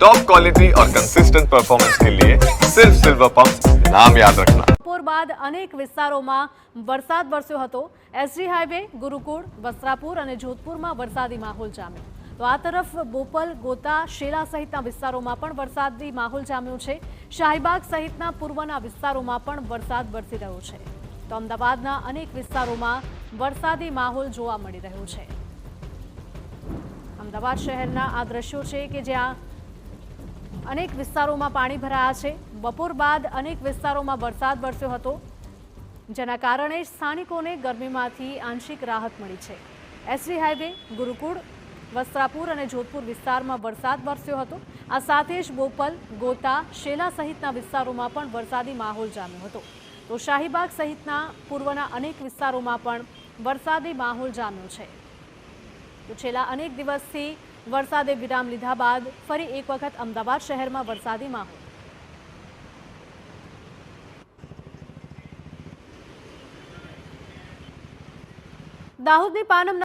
Top quality और consistent performance के लिए सिर्फ सिल्वर पंप नाम याद रखना। બપોર બાદ અનેક વિસ્તારોમાં વરસાદ વરસ્યો હતો। એસજી હાઈવે, ગુરુકુળ, વસ્ત્રાપુર અને જોધપુરમાં વરસાદી માહોલ જામ્યો। તો આ તરફ બોપલ, ગોતા, શેલા સહિતના વિસ્તારોમાં પણ વરસાદી માહોલ જામ્યો છે। શાહીબાગ સહિતના પૂર્વના વિસ્તારોમાં પણ વરસાદ વરસી રહ્યો છે। તો અમદાવાદના અનેક વિસ્તારોમાં વરસાદી માહોલ જોવા મળી રહ્યો છે। અમદાવાદ શહેરના આ દ્રશ્યો છે કે જ્યાં અનેક વિસ્તારોમાં પાણી ભરાયા છે। બપોર બાદ અનેક વિસ્તારોમાં વરસાદ વરસ્યો હતો, જેના કારણે સ્થાનિકોને ગરમીમાંથી આંશિક રાહત મળી છે। એસજી હાઈવે, ગુરુકુળ, વસ્ત્રાપુર અને જોધપુર વિસ્તારમાં વરસાદ વરસ્યો હતો। આ સાથે જ બોપલ, ગોતા, શેલા સહિતના વિસ્તારોમાં પણ વરસાદી માહોલ જામ્યો હતો। તો શાહીબાગ સહિતના પૂર્વના અનેક વિસ્તારોમાં પણ વરસાદી માહોલ જામ્યો છે। તો છેલ્લા અનેક દિવસથી વરસાદે વિરામ લીધા બાદ ફરી એક વખત અમદાવાદ શહેરમાં વરસાદી માહોલ। દાહોદની પાનમ